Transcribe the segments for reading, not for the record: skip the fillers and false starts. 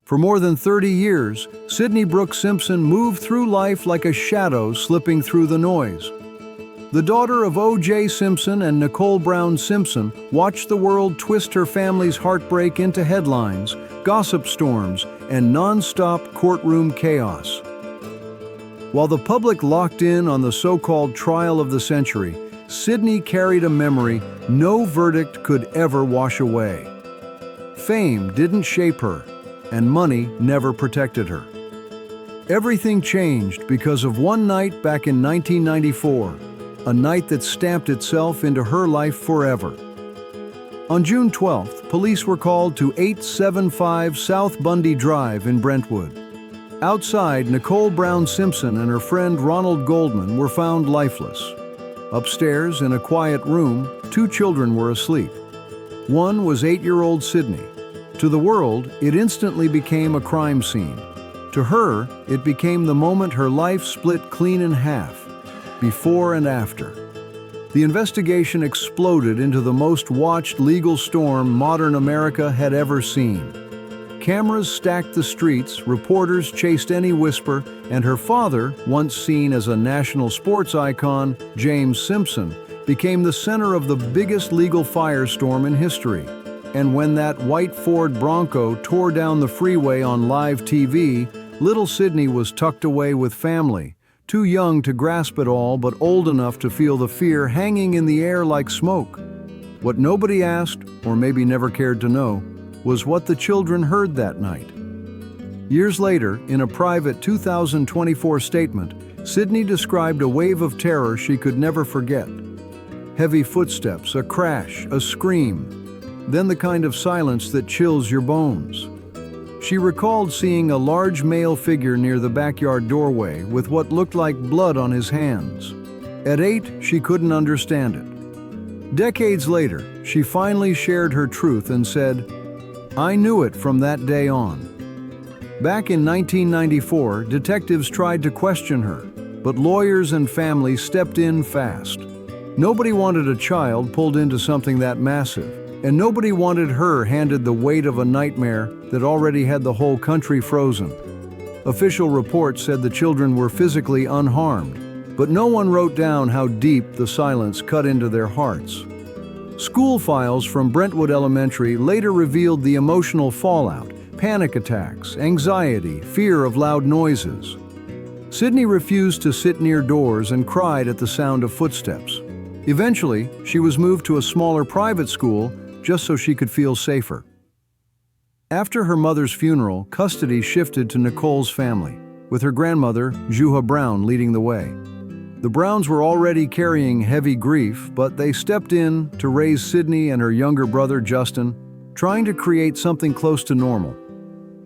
For more than 30 years, Sydney Brooks Simpson moved through life like a shadow slipping through the noise. The daughter of O.J. Simpson and Nicole Brown Simpson watched the world twist her family's heartbreak into headlines, gossip storms, and non-stop courtroom chaos. While the public locked in on the so-called trial of the century, Sydney carried a memory no verdict could ever wash away. Fame didn't shape her, and money never protected her. Everything changed because of one night back in 1994, a night that stamped itself into her life forever. On June 12th, police were called to 875 South Bundy Drive in Brentwood. Outside, Nicole Brown Simpson and her friend Ronald Goldman were found lifeless. Upstairs, in a quiet room, two children were asleep. One was 8-year-old Sydney. To the world, it instantly became a crime scene. To her, it became the moment her life split clean in half, before and after. The investigation exploded into the most watched legal storm modern America had ever seen. Cameras stacked the streets, reporters chased any whisper, and her father, once seen as a national sports icon, James Simpson, became the center of the biggest legal firestorm in history. And when that white Ford Bronco tore down the freeway on live TV, little Sydney was tucked away with family, too young to grasp it all but old enough to feel the fear hanging in the air like smoke. What nobody asked, or maybe never cared to know, was what the children heard that night. Years later, in a private 2024 statement, Sydney described a wave of terror she could never forget. Heavy footsteps, a crash, a scream, then the kind of silence that chills your bones. She recalled seeing a large male figure near the backyard doorway with what looked like blood on his hands. At 8, she couldn't understand it. Decades later, she finally shared her truth and said, "I knew it from that day on." Back in 1994, detectives tried to question her, but lawyers and family stepped in fast. Nobody wanted a child pulled into something that massive. And nobody wanted her handed the weight of a nightmare that already had the whole country frozen. Official reports said the children were physically unharmed, but no one wrote down how deep the silence cut into their hearts. School files from Brentwood Elementary later revealed the emotional fallout, panic attacks, anxiety, fear of loud noises. Sydney refused to sit near doors and cried at the sound of footsteps. Eventually, she was moved to a smaller private school just so she could feel safer. After her mother's funeral, custody shifted to Nicole's family, with her grandmother, Juha Brown, leading the way. The Browns were already carrying heavy grief, but they stepped in to raise Sydney and her younger brother, Justin, trying to create something close to normal.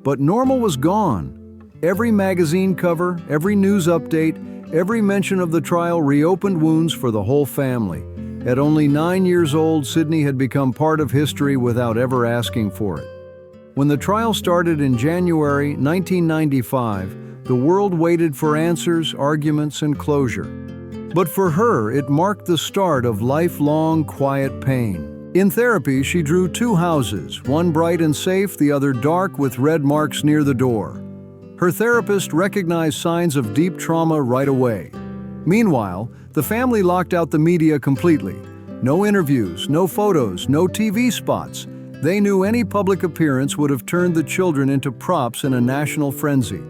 But normal was gone. Every magazine cover, every news update, every mention of the trial reopened wounds for the whole family. At only 9 years old, Sydney had become part of history without ever asking for it. When the trial started in January 1995, the world waited for answers, arguments, and closure. But for her, it marked the start of lifelong, quiet pain. In therapy, she drew 2 houses, one bright and safe, the other dark with red marks near the door. Her therapist recognized signs of deep trauma right away. Meanwhile, the family locked out the media completely. No interviews, no photos, no TV spots. They knew any public appearance would have turned the children into props in a national frenzy.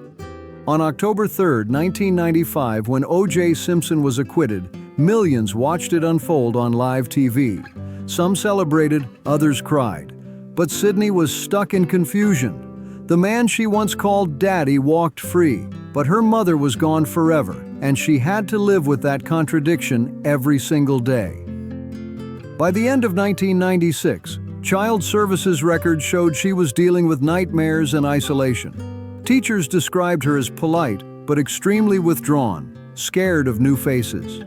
On October 3, 1995, when O.J. Simpson was acquitted, millions watched it unfold on live TV. Some celebrated, others cried. But Sydney was stuck in confusion. The man she once called Daddy walked free, but her mother was gone forever, and she had to live with that contradiction every single day. By the end of 1996, Child Services records showed she was dealing with nightmares and isolation. Teachers described her as polite, but extremely withdrawn, scared of new faces.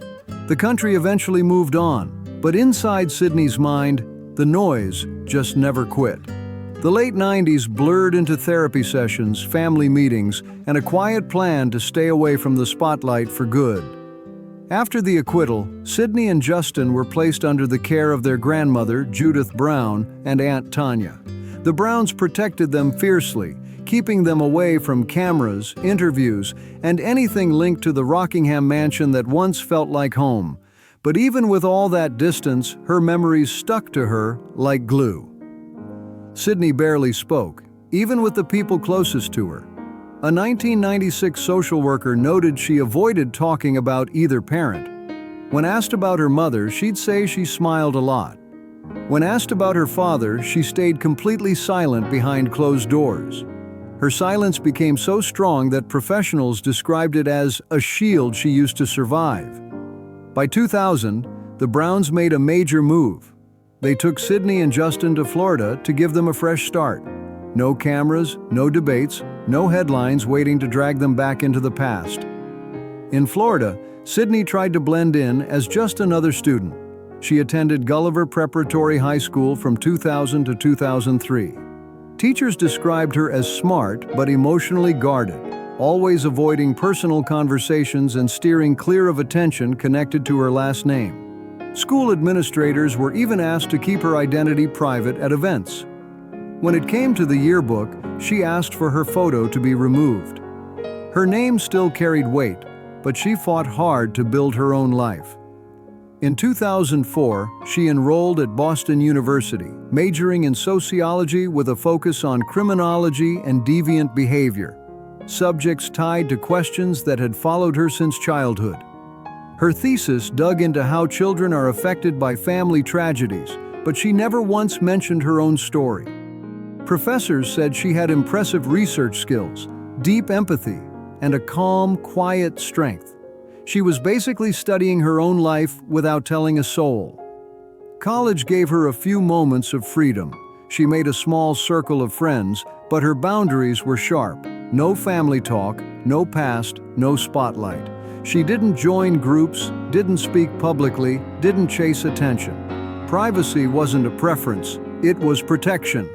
The country eventually moved on, but inside Sydney's mind, the noise just never quit. The late 90s blurred into therapy sessions, family meetings, and a quiet plan to stay away from the spotlight for good. After the acquittal, Sydney and Justin were placed under the care of their grandmother, Judith Brown, and Aunt Tanya. The Browns protected them fiercely, keeping them away from cameras, interviews, and anything linked to the Rockingham mansion that once felt like home. But even with all that distance, her memories stuck to her like glue. Sydney barely spoke, even with the people closest to her. A 1996 social worker noted she avoided talking about either parent. When asked about her mother, she'd say she smiled a lot. When asked about her father, she stayed completely silent behind closed doors. Her silence became so strong that professionals described it as a shield she used to survive. By 2000, the Browns made a major move. They took Sydney and Justin to Florida to give them a fresh start. No cameras, no debates, no headlines waiting to drag them back into the past. In Florida, Sydney tried to blend in as just another student. She attended Gulliver Preparatory High School from 2000 to 2003. Teachers described her as smart but emotionally guarded, always avoiding personal conversations and steering clear of attention connected to her last name. School administrators were even asked to keep her identity private at events. When it came to the yearbook, she asked for her photo to be removed. Her name still carried weight, but she fought hard to build her own life. In 2004, she enrolled at Boston University, majoring in sociology with a focus on criminology and deviant behavior, subjects tied to questions that had followed her since childhood. Her thesis dug into how children are affected by family tragedies, but she never once mentioned her own story. Professors said she had impressive research skills, deep empathy, and a calm, quiet strength. She was basically studying her own life without telling a soul. College gave her a few moments of freedom. She made a small circle of friends, but her boundaries were sharp. No family talk, no past, no spotlight. She didn't join groups, didn't speak publicly, didn't chase attention. Privacy wasn't a preference, it was protection.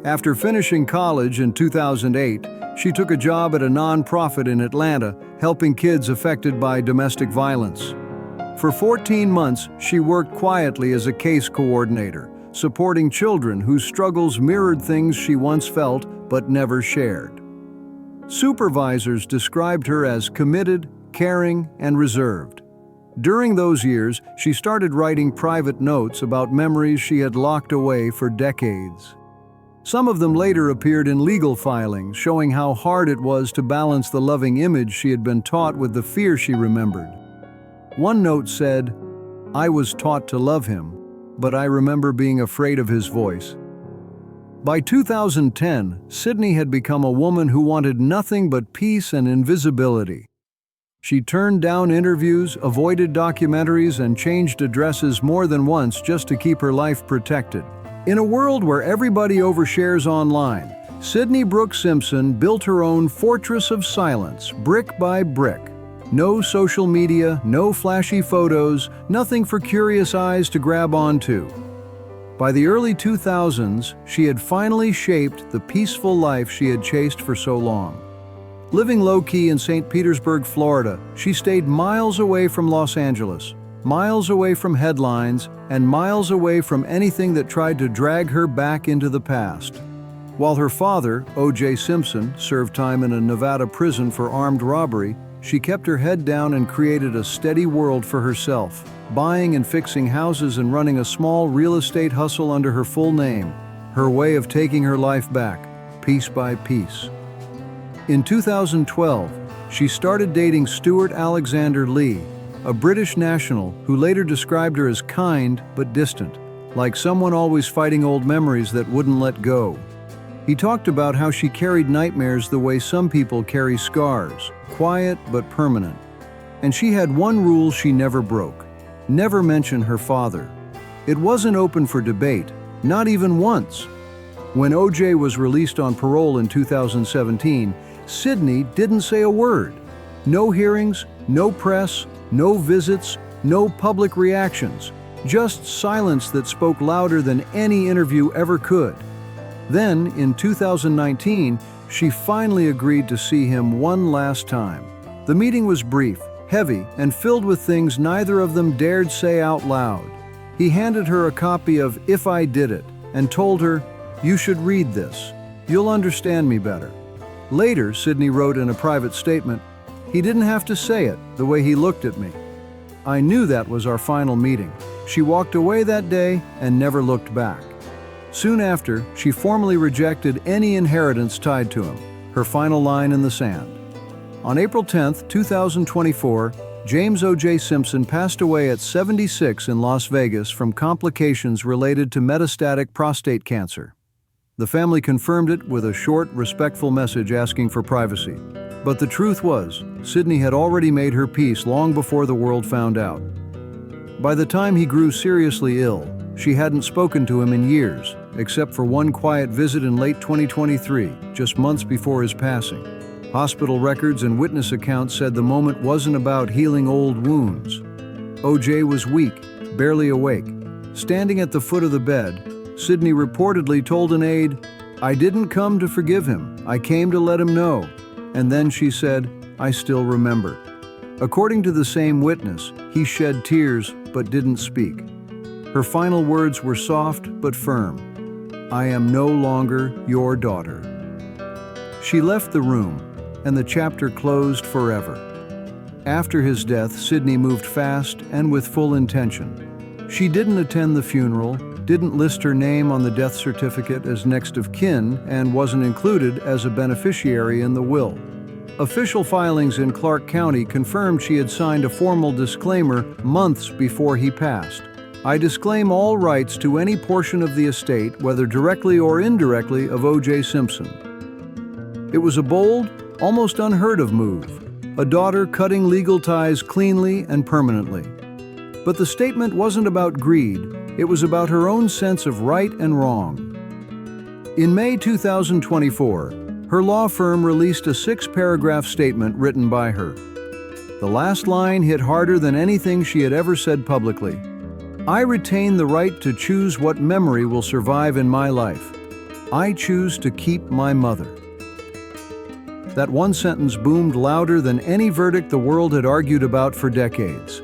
After finishing college in 2008, she took a job at a nonprofit in Atlanta, helping kids affected by domestic violence. For 14 months, she worked quietly as a case coordinator, supporting children whose struggles mirrored things she once felt but never shared. Supervisors described her as committed, caring, and reserved. During those years, she started writing private notes about memories she had locked away for decades. Some of them later appeared in legal filings, showing how hard it was to balance the loving image she had been taught with the fear she remembered. One note said, "I was taught to love him, but I remember being afraid of his voice." By 2010, Sydney had become a woman who wanted nothing but peace and invisibility. She turned down interviews, avoided documentaries, and changed addresses more than once just to keep her life protected. In a world where everybody overshares online, Sydney Brooke Simpson built her own fortress of silence, brick by brick. No social media, no flashy photos, nothing for curious eyes to grab onto. By the early 2000s, she had finally shaped the peaceful life she had chased for so long. Living low-key in St. Petersburg, Florida, she stayed miles away from Los Angeles, miles away from headlines, and miles away from anything that tried to drag her back into the past. While her father, O.J. Simpson, served time in a Nevada prison for armed robbery, she kept her head down and created a steady world for herself, buying and fixing houses and running a small real estate hustle under her full name, her way of taking her life back, piece by piece. In 2012, she started dating Stuart Alexander Lee, a British national who later described her as kind but distant, like someone always fighting old memories that wouldn't let go. He talked about how she carried nightmares the way some people carry scars, quiet but permanent. And she had one rule she never broke: never mention her father. It wasn't open for debate, not even once. When O.J. was released on parole in 2017, Sydney didn't say a word. No hearings, no press, no visits, no public reactions, just silence that spoke louder than any interview ever could. Then, in 2019, she finally agreed to see him one last time. The meeting was brief, heavy, and filled with things neither of them dared say out loud. He handed her a copy of If I Did It and told her, "You should read this. You'll understand me better." Later, Sydney wrote in a private statement, "He didn't have to say it, the way he looked at me. I knew that was our final meeting." She walked away that day and never looked back. Soon after, she formally rejected any inheritance tied to him, her final line in the sand. On April 10, 2024, James O.J. Simpson passed away at 76 in Las Vegas from complications related to metastatic prostate cancer. The family confirmed it with a short, respectful message asking for privacy. But the truth was, Sydney had already made her peace long before the world found out. By the time he grew seriously ill, she hadn't spoken to him in years, except for one quiet visit in late 2023, just months before his passing. Hospital records and witness accounts said the moment wasn't about healing old wounds. O.J. was weak, barely awake. Standing at the foot of the bed, Sydney reportedly told an aide, "I didn't come to forgive him, I came to let him know." And then she said, "I still remember." According to the same witness, he shed tears but didn't speak. Her final words were soft but firm. "I am no longer your daughter." She left the room, and the chapter closed forever. After his death, Sydney moved fast and with full intention. She didn't attend the funeral, didn't list her name on the death certificate as next of kin, and wasn't included as a beneficiary in the will. Official filings in Clark County confirmed she had signed a formal disclaimer months before he passed. "I disclaim all rights to any portion of the estate, whether directly or indirectly, of O.J. Simpson." It was a bold, almost unheard of move, a daughter cutting legal ties cleanly and permanently. But the statement wasn't about greed, it was about her own sense of right and wrong. In May 2024, her law firm released a 6-paragraph statement written by her. The last line hit harder than anything she had ever said publicly. "I retain the right to choose what memory will survive in my life. I choose to keep my mother." That one sentence boomed louder than any verdict the world had argued about for decades.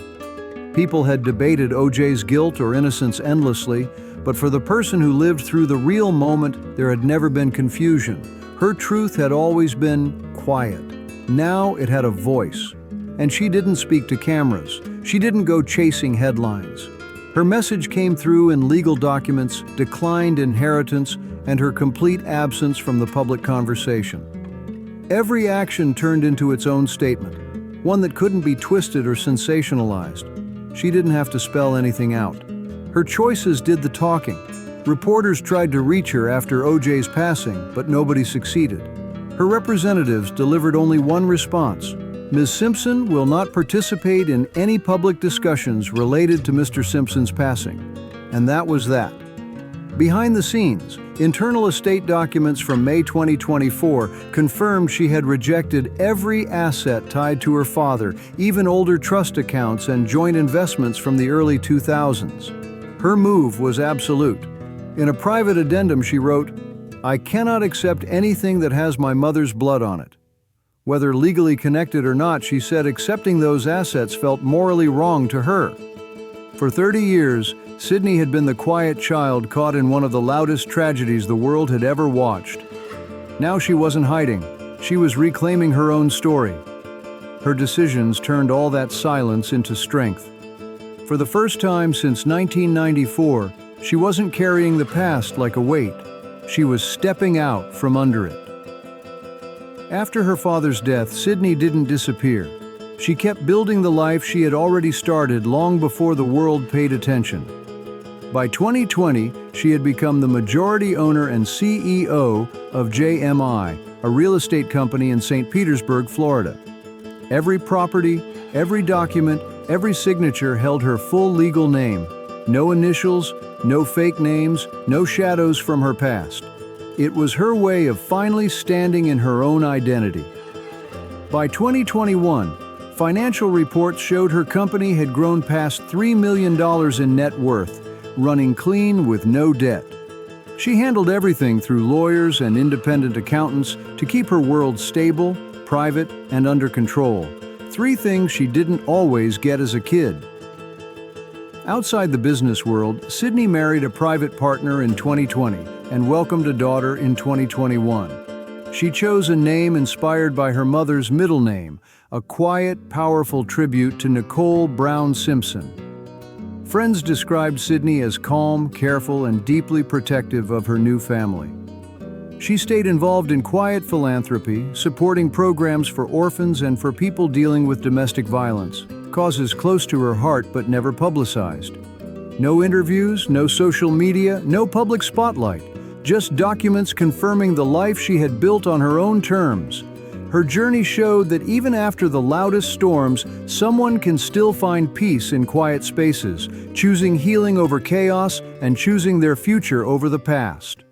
People had debated O.J.'s guilt or innocence endlessly, but for the person who lived through the real moment, there had never been confusion. Her truth had always been quiet. Now it had a voice. And she didn't speak to cameras. She didn't go chasing headlines. Her message came through in legal documents, declined inheritance, and her complete absence from the public conversation. Every action turned into its own statement, one that couldn't be twisted or sensationalized. She didn't have to spell anything out. Her choices did the talking. Reporters tried to reach her after O.J.'s passing, but nobody succeeded. Her representatives delivered only one response: "Ms. Simpson will not participate in any public discussions related to Mr. Simpson's passing." And that was that. Behind the scenes, internal estate documents from May 2024 confirmed she had rejected every asset tied to her father, even older trust accounts and joint investments from the early 2000s. Her move was absolute. In a private addendum, she wrote, "I cannot accept anything that has my mother's blood on it." Whether legally connected or not, she said accepting those assets felt morally wrong to her. For 30 years, Sydney had been the quiet child caught in one of the loudest tragedies the world had ever watched. Now she wasn't hiding. She was reclaiming her own story. Her decisions turned all that silence into strength. For the first time since 1994, she wasn't carrying the past like a weight. She was stepping out from under it. After her father's death, Sydney didn't disappear. She kept building the life she had already started long before the world paid attention. By 2020, she had become the majority owner and CEO of JMI, a real estate company in St. Petersburg, Florida. Every property, every document, every signature held her full legal name. No initials, no fake names, no shadows from her past. It was her way of finally standing in her own identity. By 2021, financial reports showed her company had grown past $3 million in net worth, running clean with no debt. She handled everything through lawyers and independent accountants to keep her world stable, private, and under control. 3 things she didn't always get as a kid. Outside the business world, Sydney married a private partner in 2020 and welcomed a daughter in 2021. She chose a name inspired by her mother's middle name, a quiet, powerful tribute to Nicole Brown Simpson. Friends described Sydney as calm, careful, and deeply protective of her new family. She stayed involved in quiet philanthropy, supporting programs for orphans and for people dealing with domestic violence, causes close to her heart but never publicized. No interviews, no social media, no public spotlight, just documents confirming the life she had built on her own terms. Her journey showed that even after the loudest storms, someone can still find peace in quiet spaces, choosing healing over chaos and choosing their future over the past.